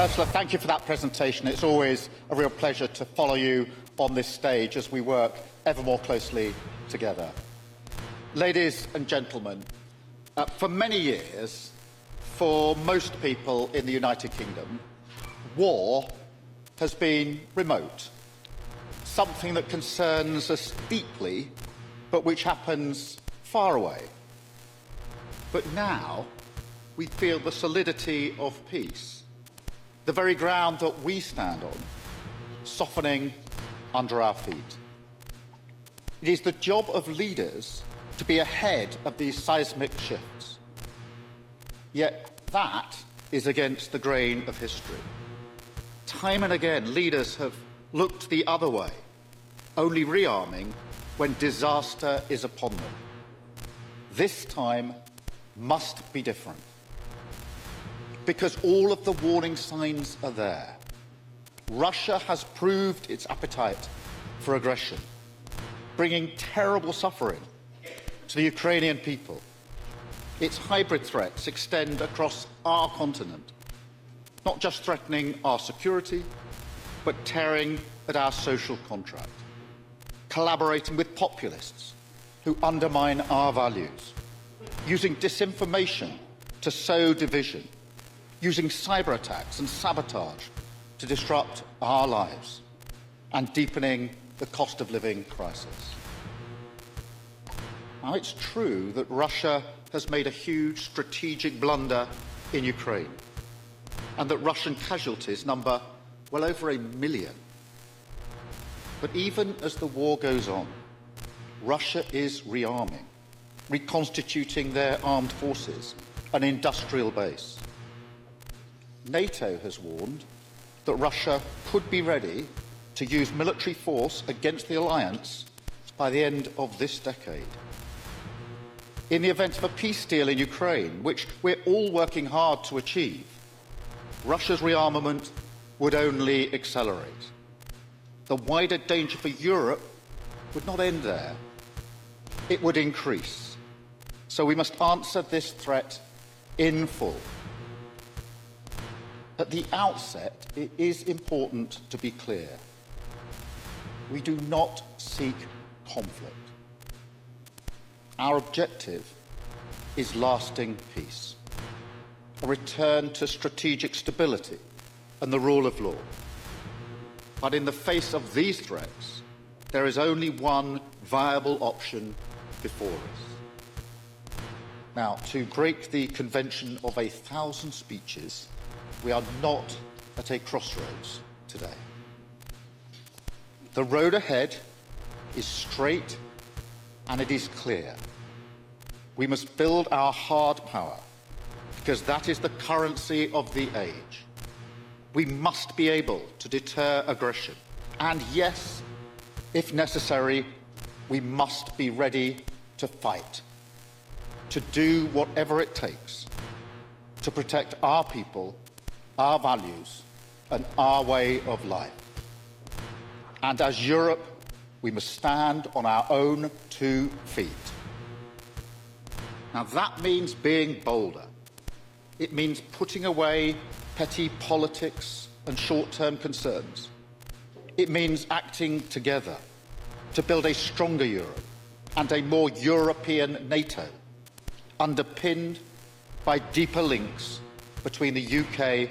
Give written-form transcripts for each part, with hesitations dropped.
Ursula, thank you for that presentation. It's always a real pleasure to follow you on this stage as we work ever more closely together. Ladies and gentlemen, for many years, for most people in the United Kingdom, war has been remote, something that concerns us deeply, but which happens far away. But now we feel the solidity of peace, the very ground that we stand on, softening under our feet. It is the job of leaders to be ahead of these seismic shifts. Yet that is against the grain of history. Time and again, leaders have looked the other way, only rearming when disaster is upon them. This time must be different, because all of the warning signs are there. Russia has proved its appetite for aggression, bringing terrible suffering to the Ukrainian people. Its hybrid threats extend across our continent, not just threatening our security, but tearing at our social contract, collaborating with populists who undermine our values, using disinformation to sow division, using cyber attacks and sabotage to disrupt our lives, and deepening the cost of living crisis. Now, it's true that Russia has made a huge strategic blunder in Ukraine, and that Russian casualties number well over 1 million. But even as the war goes on, Russia is rearming, reconstituting their armed forces, an industrial base. NATO has warned that Russia could be ready to use military force against the alliance by the end of this decade. In the event of a peace deal in Ukraine, which we're all working hard to achieve, Russia's rearmament would only accelerate. The wider danger for Europe would not end there. It would increase. So we must answer this threat in full. At the outset, it is important to be clear. We do not seek conflict. Our objective is lasting peace, a return to strategic stability and the rule of law. But in the face of these threats, there is only one viable option before us. Now, to break the convention of 1,000 speeches, we are not at a crossroads today. The road ahead is straight and it is clear. We must build our hard power, because that is the currency of the age. We must be able to deter aggression. And yes, if necessary, we must be ready to fight, to do whatever it takes to protect our people, our values, and our way of life. And as Europe, we must stand on our own 2 feet. Now, that means being bolder. It means putting away petty politics and short-term concerns. It means acting together to build a stronger Europe and a more European NATO, underpinned by deeper links between the UK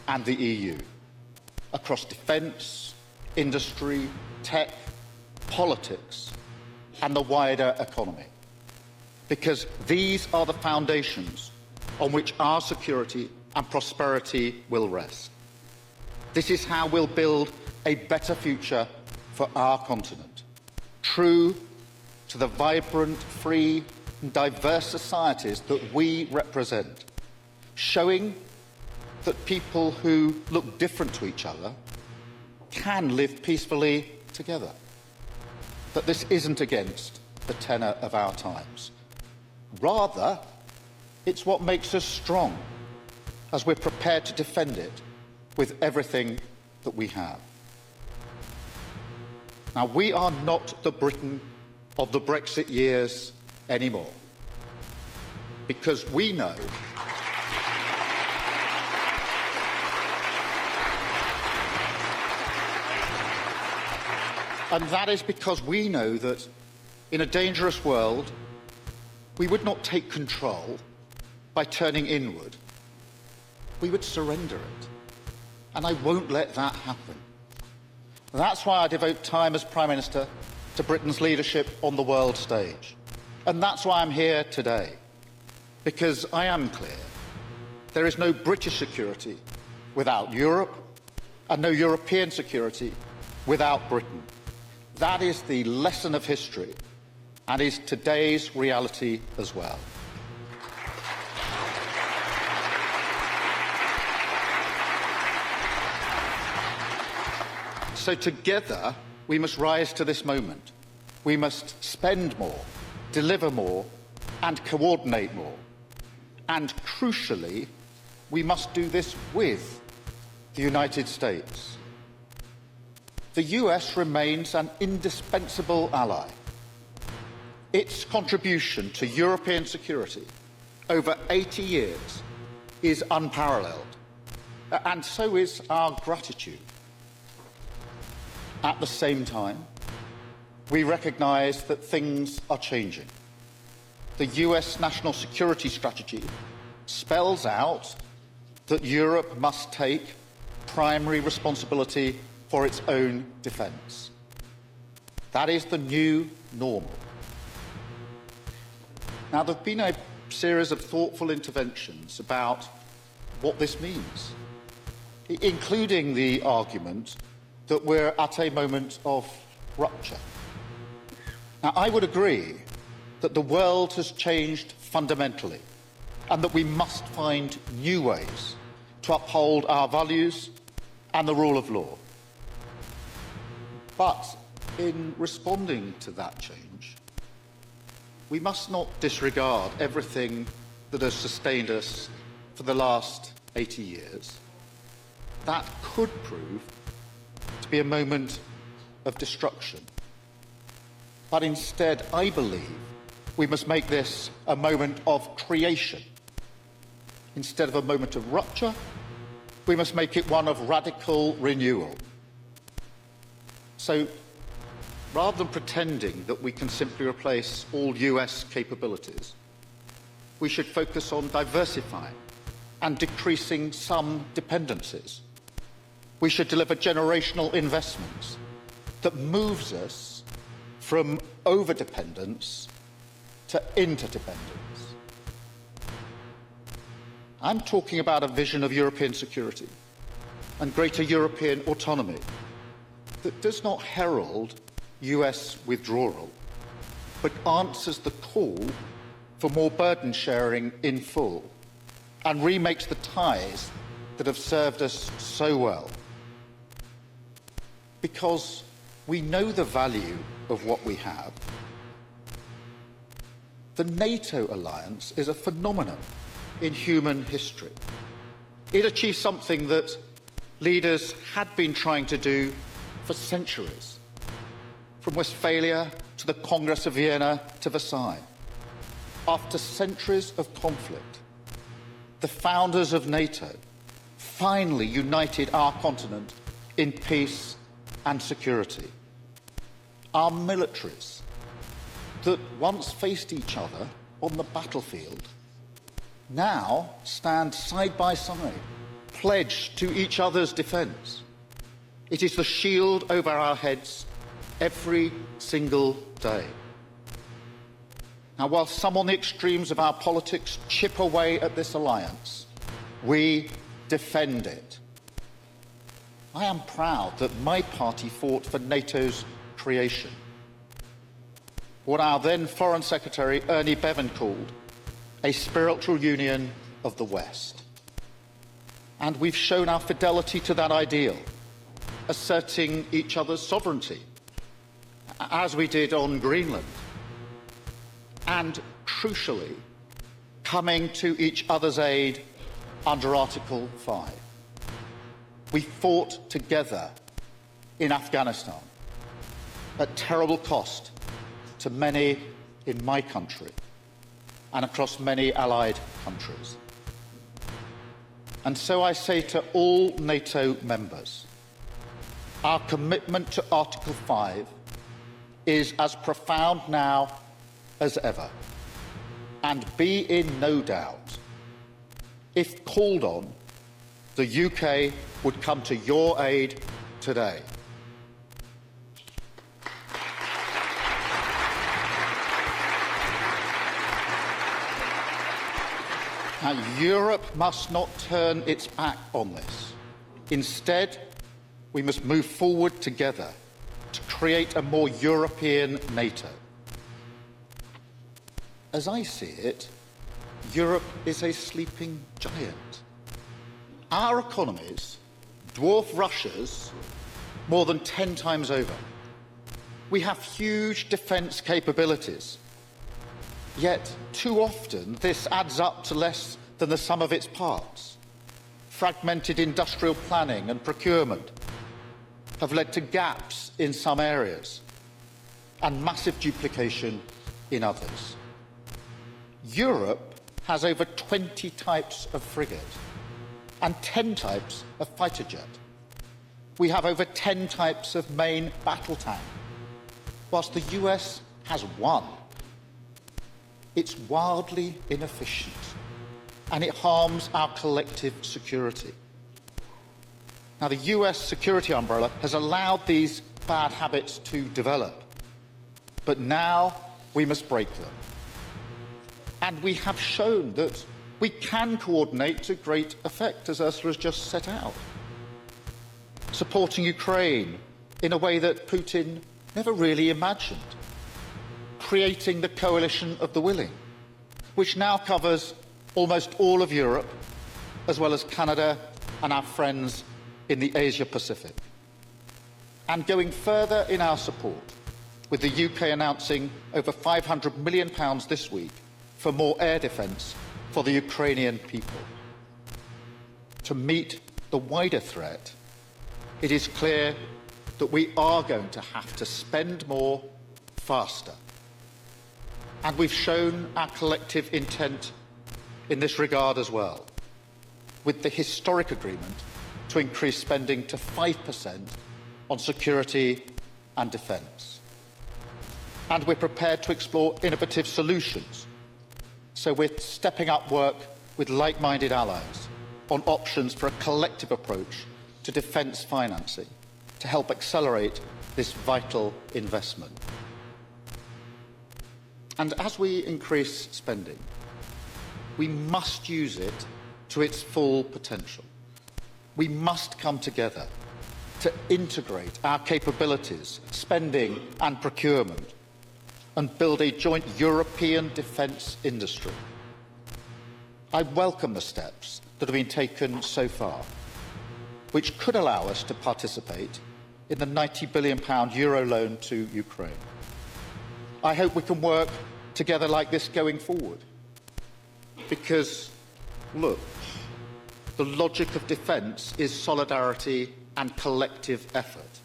and the EU, across defence, industry, tech, politics, and the wider economy. Because these are the foundations on which our security and prosperity will rest. This is how we'll build a better future for our continent, true to the vibrant, free and diverse societies that we represent, showing that people who look different to each other can live peacefully together, that this isn't against the tenor of our times. Rather, it's what makes us strong, as we're prepared to defend it with everything that we have. Now, we are not the Britain of the Brexit years anymore, because we know And that is because we know that in a dangerous world, we would not take control by turning inward. We would surrender it. And I won't let that happen. That's why I devote time as Prime Minister to Britain's leadership on the world stage. And that's why I'm here today. Because I am clear. There is no British security without Europe, and no European security without Britain. That is the lesson of history, and is today's reality as well. So together, we must rise to this moment. We must spend more, deliver more, and coordinate more. And crucially, we must do this with the United States. The US remains an indispensable ally. Its contribution to European security over 80 years is unparalleled, and so is our gratitude. At the same time, we recognise that things are changing. The US national security strategy spells out that Europe must take primary responsibility for its own defence. That is the new normal. Now, there have been a series of thoughtful interventions about what this means, including the argument that we're at a moment of rupture. Now, I would agree that the world has changed fundamentally and that we must find new ways to uphold our values and the rule of law. But in responding to that change, we must not disregard everything that has sustained us for the last 80 years. That could prove to be a moment of destruction. But instead, I believe we must make this a moment of creation. Instead of a moment of rupture, we must make it one of radical renewal. So, rather than pretending that we can simply replace all US capabilities, we should focus on diversifying and decreasing some dependencies. We should deliver generational investments that moves us from overdependence to interdependence. I'm talking about a vision of European security and greater European autonomy that does not herald US withdrawal, but answers the call for more burden sharing in full and remakes the ties that have served us so well. Because we know the value of what we have. The NATO alliance is a phenomenon in human history. It achieved something that leaders had been trying to do for centuries, from Westphalia to the Congress of Vienna to Versailles. After centuries of conflict, the founders of NATO finally united our continent in peace and security. Our militaries, that once faced each other on the battlefield, now stand side by side, pledged to each other's defence. It is the shield over our heads every single day. Now, while some on the extremes of our politics chip away at this alliance, we defend it. I am proud that my party fought for NATO's creation. What our then Foreign Secretary Ernie Bevan called a spiritual union of the West. And we've shown our fidelity to that ideal, asserting each other's sovereignty, as we did on Greenland, and crucially, coming to each other's aid under Article 5. We fought together in Afghanistan at terrible cost to many in my country and across many allied countries. And so I say to all NATO members, our commitment to Article 5 is as profound now as ever. And be in no doubt, if called on, the UK would come to your aid today. Now, Europe must not turn its back on this. Instead, we must move forward together to create a more European NATO. As I see it, Europe is a sleeping giant. Our economies dwarf Russia's more than 10 times over. We have huge defence capabilities, yet too often this adds up to less than the sum of its parts. Fragmented industrial planning and procurement have led to gaps in some areas and massive duplication in others. Europe has over 20 types of frigate and 10 types of fighter jet. We have over 10 types of main battle tank, whilst the US has one. It's wildly inefficient, and it harms our collective security. Now, the US security umbrella has allowed these bad habits to develop, but now we must break them. And we have shown that we can coordinate to great effect, as Ursula has just set out, supporting Ukraine in a way that Putin never really imagined, creating the coalition of the willing, which now covers almost all of Europe, as well as Canada and our friends in the Asia-Pacific. And going further in our support, with the UK announcing over £500 million this week for more air defence for the Ukrainian people. To meet the wider threat, it is clear that we are going to have to spend more faster. And we've shown our collective intent in this regard as well, with the historic agreement to increase spending to 5% on security and defence. And we're prepared to explore innovative solutions. So we're stepping up work with like-minded allies on options for a collective approach to defence financing to help accelerate this vital investment. And as we increase spending, we must use it to its full potential. We must come together to integrate our capabilities, spending and procurement, and build a joint European defence industry. I welcome the steps that have been taken so far, which could allow us to participate in the £90 billion euro loan to Ukraine. I hope we can work together like this going forward, because, look, the logic of defence is solidarity and collective effort,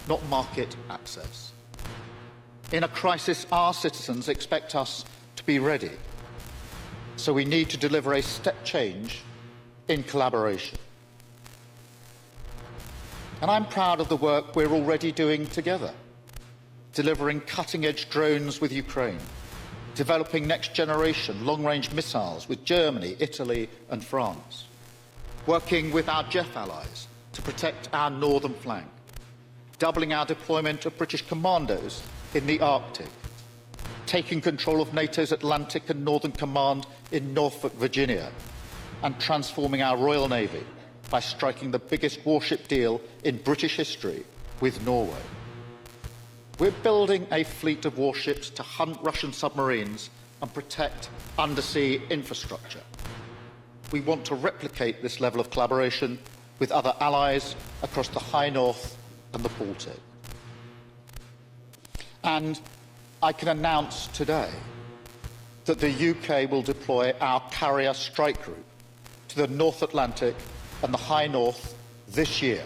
not market access. In a crisis, our citizens expect us to be ready, so we need to deliver a step change in collaboration. And I'm proud of the work we're already doing together, delivering cutting-edge drones with Ukraine, developing next-generation long-range missiles with Germany, Italy and France, working with our JEF allies to protect our northern flank, doubling our deployment of British commandos in the Arctic, taking control of NATO's Atlantic and Northern Command in Norfolk, Virginia, and transforming our Royal Navy by striking the biggest warship deal in British history with Norway. We're building a fleet of warships to hunt Russian submarines and protect undersea infrastructure. We want to replicate this level of collaboration with other allies across the High North and the Baltic. And I can announce today that the UK will deploy our carrier strike group to the North Atlantic and the High North this year,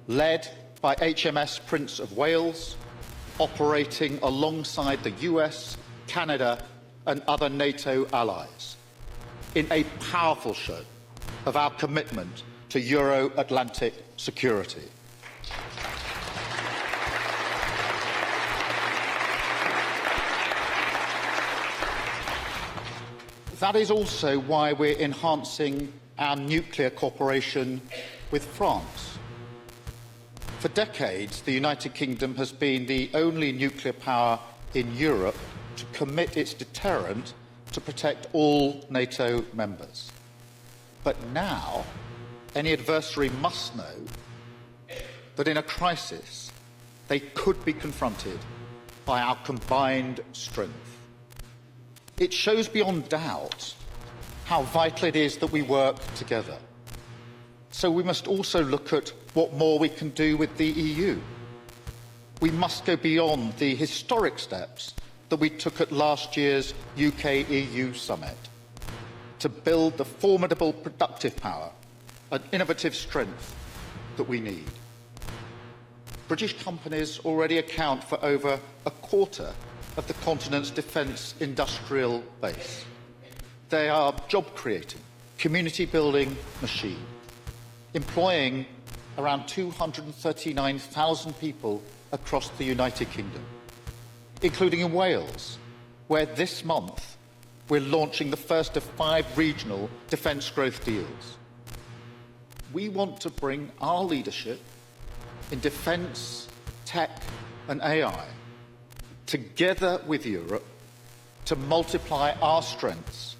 led by HMS Prince of Wales, operating alongside the US, Canada and other NATO allies, in a powerful show of our commitment to Euro-Atlantic security. That is also why we're enhancing our nuclear cooperation with France. For decades, the United Kingdom has been the only nuclear power in Europe to commit its deterrent to protect all NATO members. But now, any adversary must know that in a crisis, they could be confronted by our combined strength. It shows beyond doubt how vital it is that we work together. So we must also look at what more we can do with the EU. We must go beyond the historic steps that we took at last year's UK-EU summit to build the formidable productive power and innovative strength that we need. British companies already account for over a quarter of the continent's defence industrial base. They are job-creating, community-building machine, employing around 239,000 people across the United Kingdom, including in Wales, where this month we're launching the first of 5 regional defence growth deals. We want to bring our leadership in defence, tech and AI together with Europe to multiply our strengths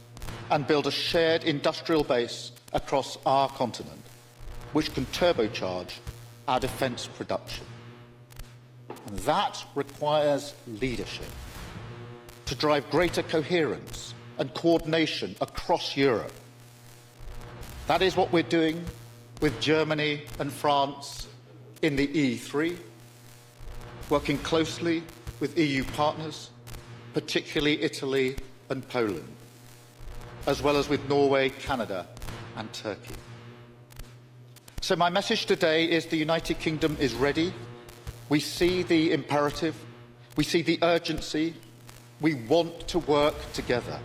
and build a shared industrial base across our continent, which can turbocharge our defence production. And that requires leadership to drive greater coherence and coordination across Europe. That is what we're doing with Germany and France in the E3, working closely with EU partners, particularly Italy and Poland, as well as with Norway, Canada and Turkey. So my message today is the United Kingdom is ready. We see the imperative, we see the urgency. We want to work together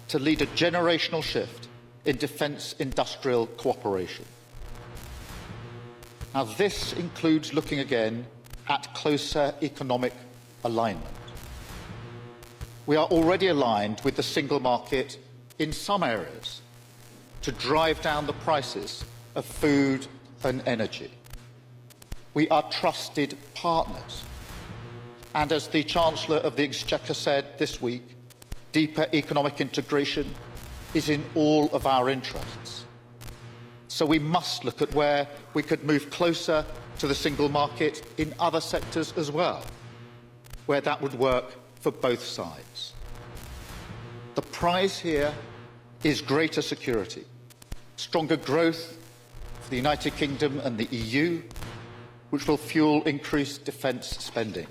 to lead a generational shift in defence industrial cooperation. Now, this includes looking again at closer economic alignment. We are already aligned with the single market in some areas to drive down the prices of food and energy. We are trusted partners. And as the Chancellor of the Exchequer said this week, deeper economic integration is in all of our interests. So we must look at where we could move closer to the single market in other sectors as well, where that would work for both sides. The prize here is greater security, stronger growth for the United Kingdom and the EU, which will fuel increased defence spending,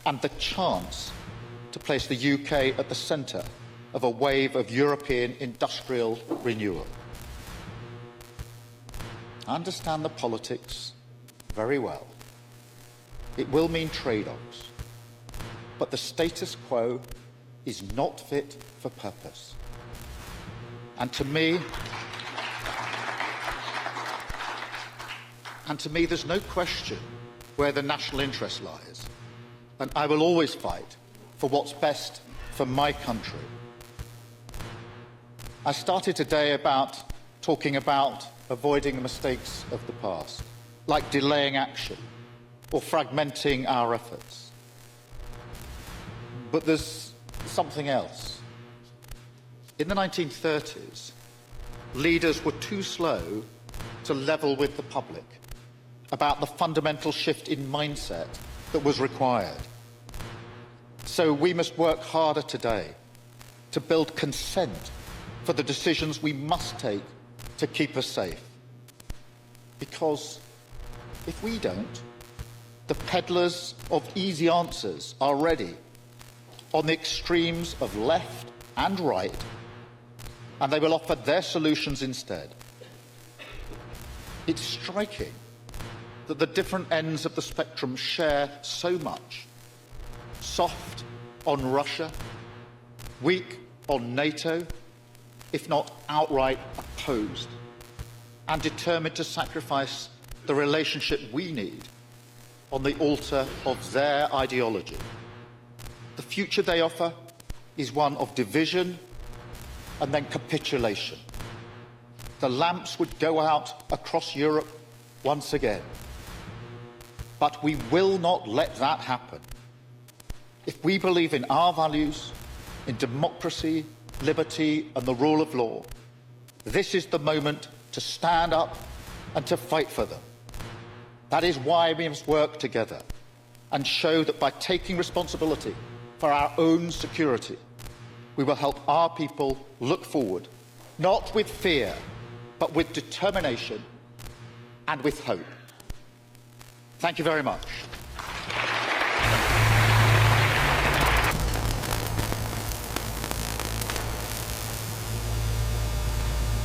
and the chance to place the UK at the centre of a wave of European industrial renewal. I understand the politics very well. It will mean trade-offs, but the status quo is not fit for purpose. And to me, there's no question where the national interest lies, and I will always fight for what's best for my country. I started today talking about avoiding the mistakes of the past, like delaying action or fragmenting our efforts. But there's something else. In the 1930s, leaders were too slow to level with the public about the fundamental shift in mindset that was required. So we must work harder today to build consent for the decisions we must take to keep us safe. Because if we don't, the peddlers of easy answers are ready on the extremes of left and right, and they will offer their solutions instead. It's striking that the different ends of the spectrum share so much. Soft on Russia, weak on NATO, if not outright opposed, and determined to sacrifice the relationship we need on the altar of their ideology. The future they offer is one of division, and then capitulation. The lamps would go out across Europe once again. But we will not let that happen. If we believe in our values, in democracy, liberty and the rule of law, this is the moment to stand up and to fight for them. That is why we must work together and show that by taking responsibility for our own security, we will help our people look forward, not with fear, but with determination and with hope. Thank you very much.